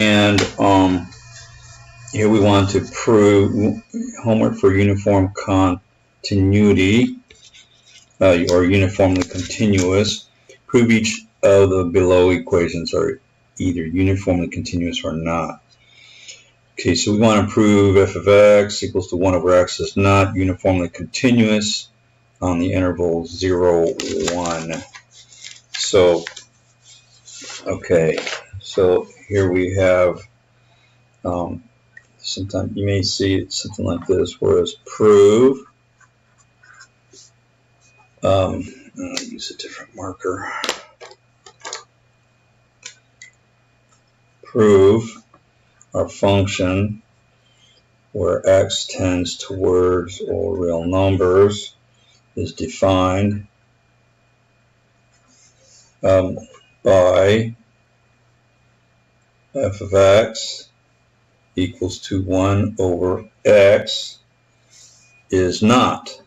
And here we want to prove homework for uniform continuity or uniformly continuous. Prove each of the below equations are either uniformly continuous or not. Okay, so we want to prove f of x equals to 1 over x is not uniformly continuous on the interval 0, 1. So, okay, so here we have, sometimes you may see it something like this, whereas prove, I'll use a different marker. Prove our function where x tends towards all real numbers is defined by f of x equals to 1 over x is not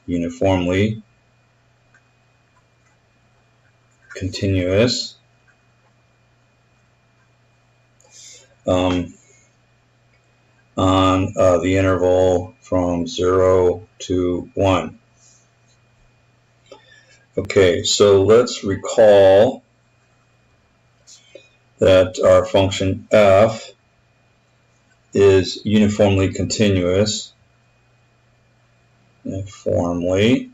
uniformly continuous on the interval from 0 to 1. Okay, so let's recall that our function f is uniformly continuous. Uniformly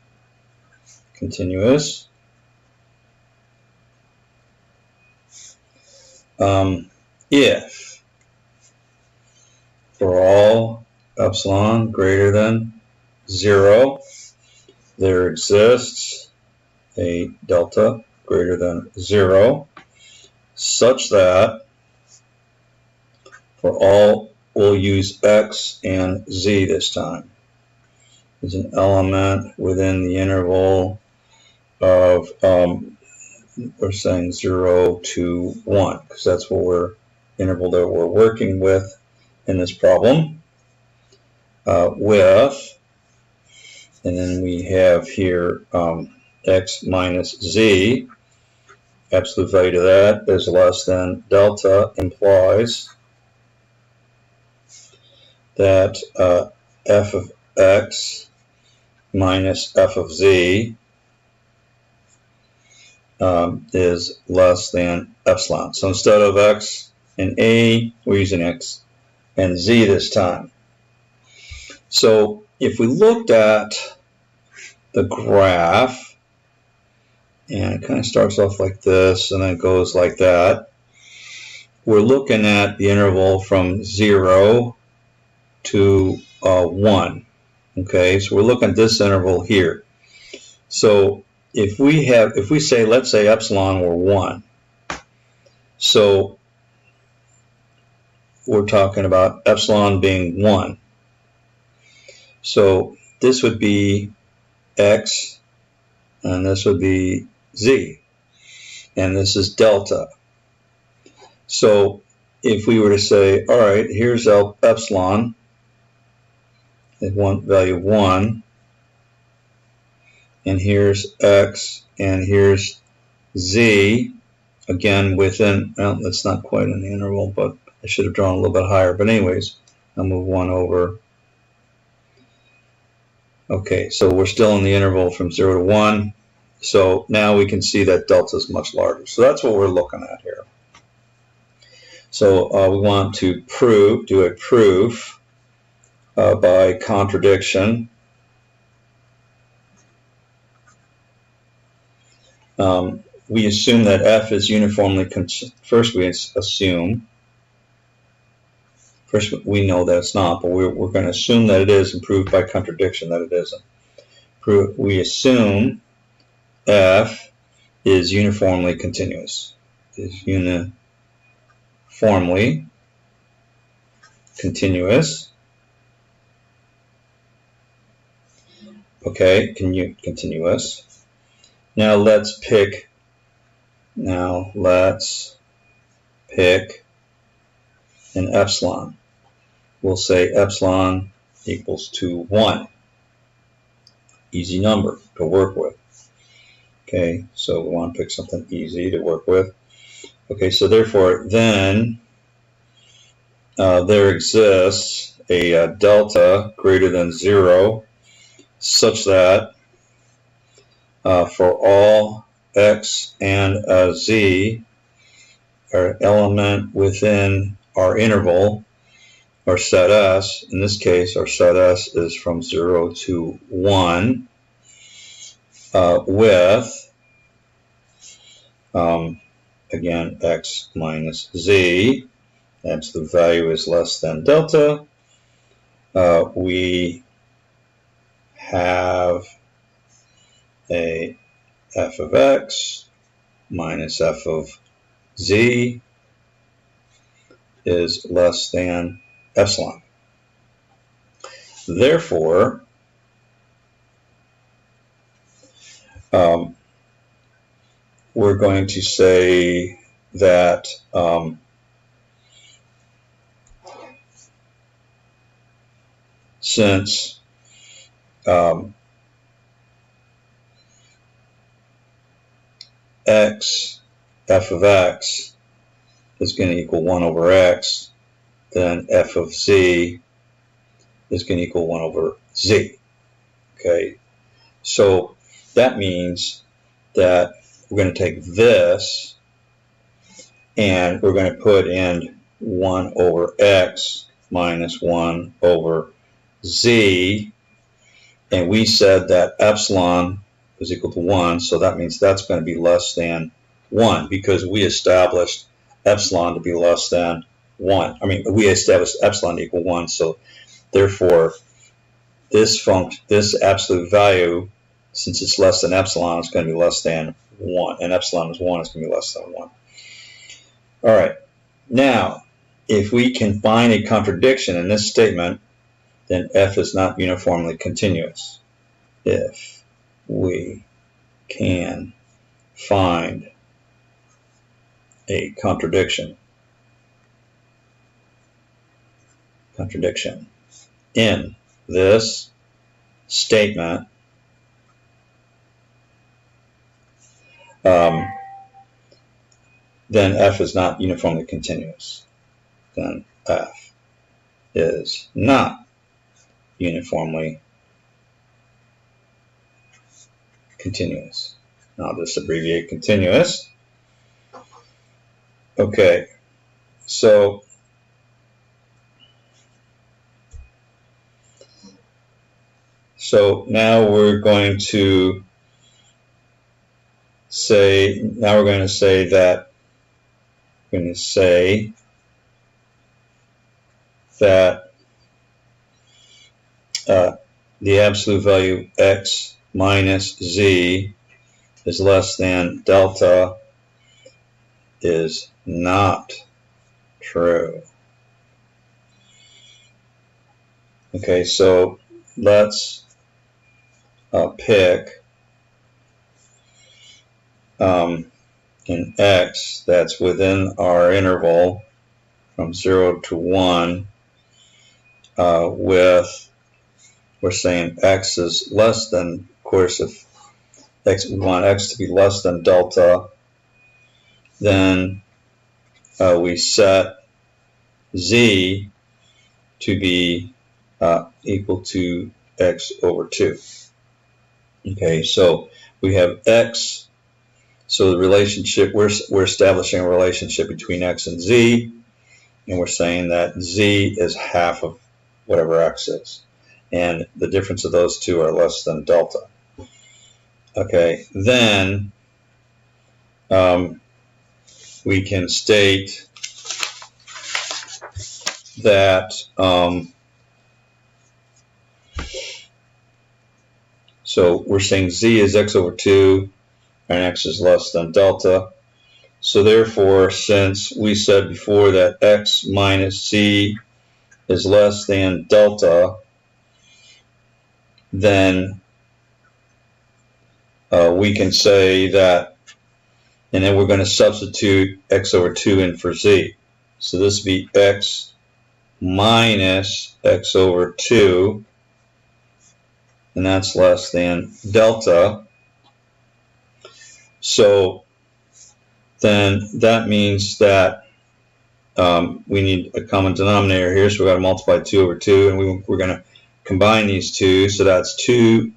continuous if for all epsilon greater than 0 there exists a delta greater than 0 such that for all, we'll use x and z this time. There's an element within the interval of, we're saying 0 to 1, because that's what interval that we're working with in this problem. With, and then we have here x minus z, absolute value to that is less than delta, implies that f of x minus f of z is less than epsilon. So instead of x and a, we're using x and z this time. So if we looked at the graph, and it kind of starts off like this and then goes like that, we're looking at the interval from 0 to 1. Okay, so we're looking at this interval here. So if we say, let's say epsilon were 1, so we're talking about epsilon being 1. So this would be x, and this would be z, and this is delta. So if we were to say, all right, here's epsilon at value 1, and here's x, and here's z, again within, well, that's not quite in the interval, but I should have drawn a little bit higher, but anyways, I'll move 1 over. Okay, so we're still in the interval from 0 to 1, so now we can see that delta is much larger. So that's what we're looking at here. So we want to do a proof by contradiction. We assume that f is uniformly, first we know that it's not, but we're going to assume that it is and prove by contradiction that it isn't. We assume f is uniformly continuous. Is uniformly continuous. Okay, continuous. Now let's pick an epsilon. We'll say epsilon equals to 1. Easy number to work with. Okay, so we want to pick something easy to work with. Okay, so therefore then there exists a delta greater than 0 such that for all x and z, our element within our interval, our set S, in this case our set S is from 0 to 1, with again x minus z, absolute value is less than delta, we have a f of x minus f of z is less than epsilon. Therefore, we're going to say that since f of x is going to equal 1 over x, then f of z is going to equal 1 over z. Okay, so that means that we're going to take this and we're going to put in 1 over x minus 1 over z, and we said that epsilon is equal to 1, so that means that's going to be less than 1 because we established epsilon to be less than 1. I mean, we established epsilon to equal 1, so therefore this function, this absolute value, since it's less than epsilon, it's going to be less than 1, and epsilon is 1, it's going to be less than 1. All right, now if we can find a contradiction in this statement, then f is not uniformly continuous. If we can find a contradiction in this statement, then f is not uniformly continuous. Then f is not uniformly continuous. Now I'll just abbreviate continuous. Okay, so now we're going to say, that the absolute value x minus z is less than delta is not true. Okay, so let's pick an x that's within our interval from 0 to 1 with, we're saying x is less than, of course, if we want x to be less than delta, then we set z to be equal to x over 2. Okay, so we have x, so the relationship, we're establishing a relationship between x and z, and we're saying that z is half of whatever x is, and the difference of those two are less than delta. Okay, then we can state that so we're saying z is x over 2 and x is less than delta. So therefore, since we said before that x minus z is less than delta, then we can say that, and then we're going to substitute x over 2 in for z. So this would be x minus x over 2, and that's less than delta. So then that means that we need a common denominator here, so we've got to multiply 2 over 2, and we're going to combine these two, so that's 2x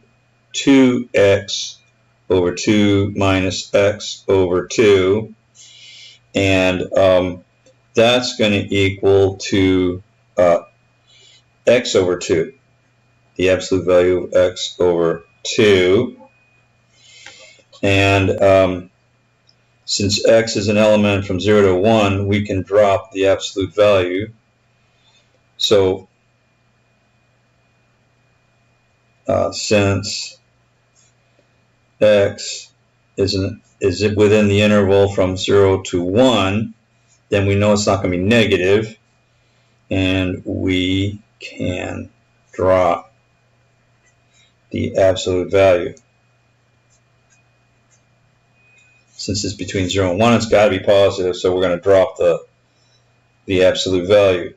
over 2 minus x over 2, and that's going to equal to x over 2, the absolute value of x over 2, and since x is an element from 0 to 1, we can drop the absolute value. So since x is within the interval from 0 to 1, then we know it's not going to be negative, and we can drop the absolute value. Since it's between 0 and 1, it's got to be positive, so we're going to drop the absolute value.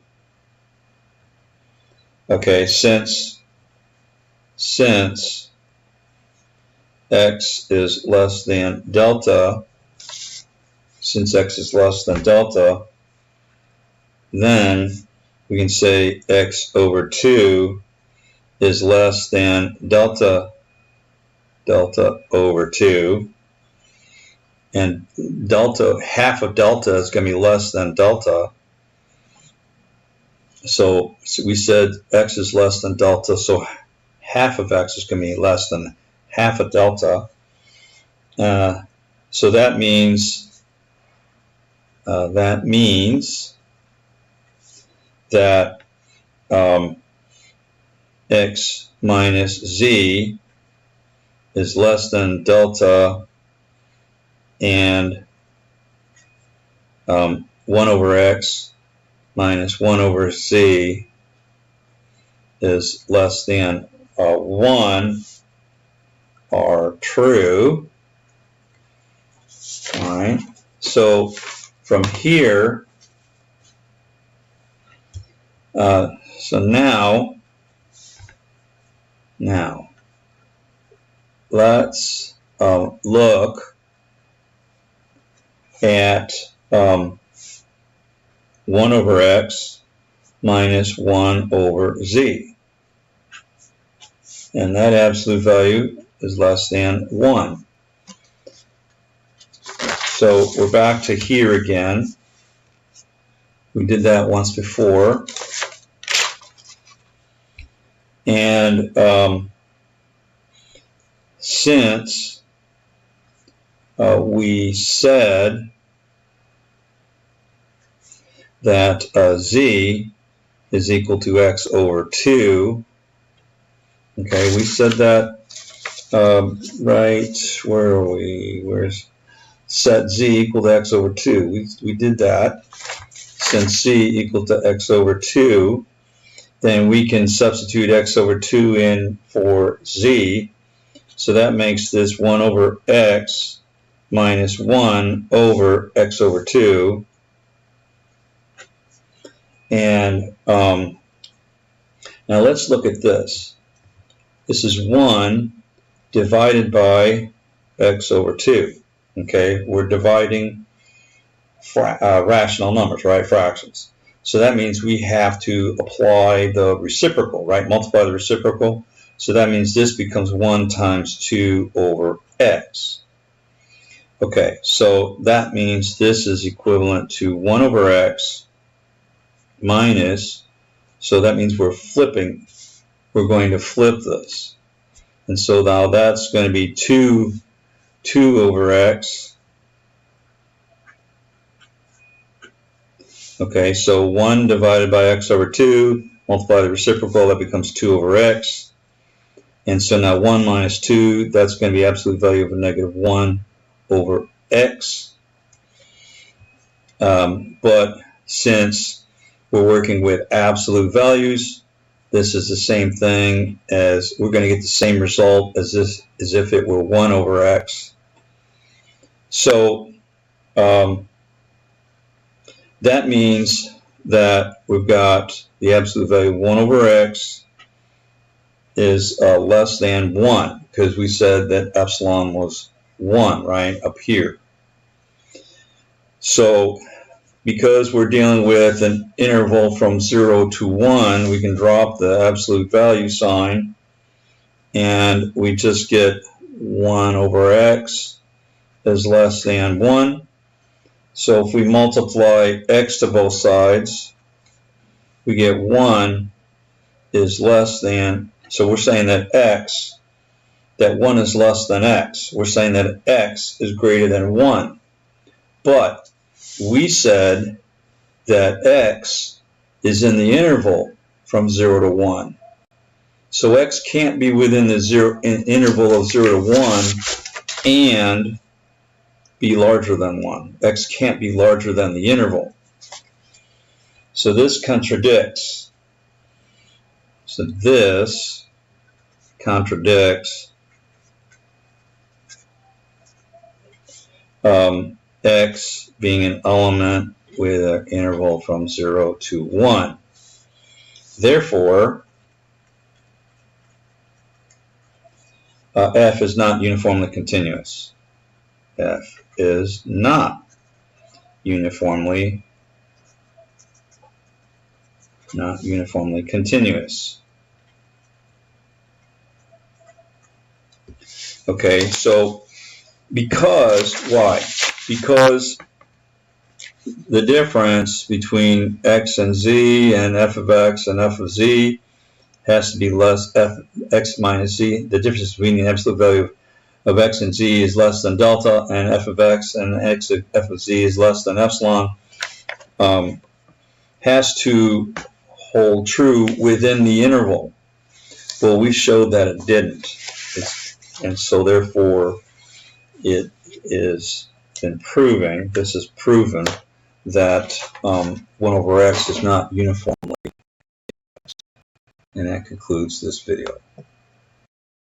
Okay, since x is less than delta, then we can say x over 2 is less than delta over 2. And half of delta is going to be less than delta. So we said x is less than delta, so half of x is going to be less than half of delta. So that means that x minus z is less than delta, and 1 over x minus 1 over z is less than 1 are true. All right. So from here, so now let's look at 1 over x minus 1 over z. And that absolute value is less than 1. So we're back to here again. We did that once before. And since we said that z is equal to x over 2, okay, we said that right, where are we? Where's set z equal to x over 2? We did that. Since z equal to x over 2, then we can substitute x over 2 in for z. So that makes this 1 over x minus 1 over x over 2. And now let's look at this. This is 1 divided by x over 2. Okay, we're dividing rational numbers, right? Fractions. So that means we have to apply the reciprocal, right? Multiply the reciprocal. So that means this becomes 1 times 2 over x. Okay, so that means this is equivalent to 1 over x minus, so that means we're flipping. We're going to flip this. And so now that's going to be 2 over x. Okay, so 1 divided by x over 2, multiply the reciprocal, that becomes 2 over x. And so now 1 minus 2, that's going to be absolute value of a negative 1 over x. But since we're working with absolute values, this is the same thing as, we're going to get the same result as this, as if it were 1 over x. So that means that we've got the absolute value of 1 over x is less than 1, because we said that epsilon was 1, right, up here. So because we're dealing with an interval from 0 to 1, we can drop the absolute value sign and we just get 1 over x is less than 1. So if we multiply x to both sides, we get 1 is less than, so we're saying that x, that 1 is less than x. We're saying that x is greater than 1. But we said that x is in the interval from 0 to 1. So x can't be within the interval of 0 to 1 and be larger than 1. X can't be larger than the interval. So this contradicts. So this contradicts x being an element with an interval from 0 to 1. Therefore, f is not uniformly continuous. F is not uniformly continuous. Okay, so why? Because the difference between x and z and f of x and f of z has to be less x minus z. The difference between the absolute value of x and z is less than delta, and f of x and f of z is less than epsilon, has to hold true within the interval. Well, we showed that it didn't. And so therefore it is been proving, this is proven, that 1 over x is not uniformly. And that concludes this video.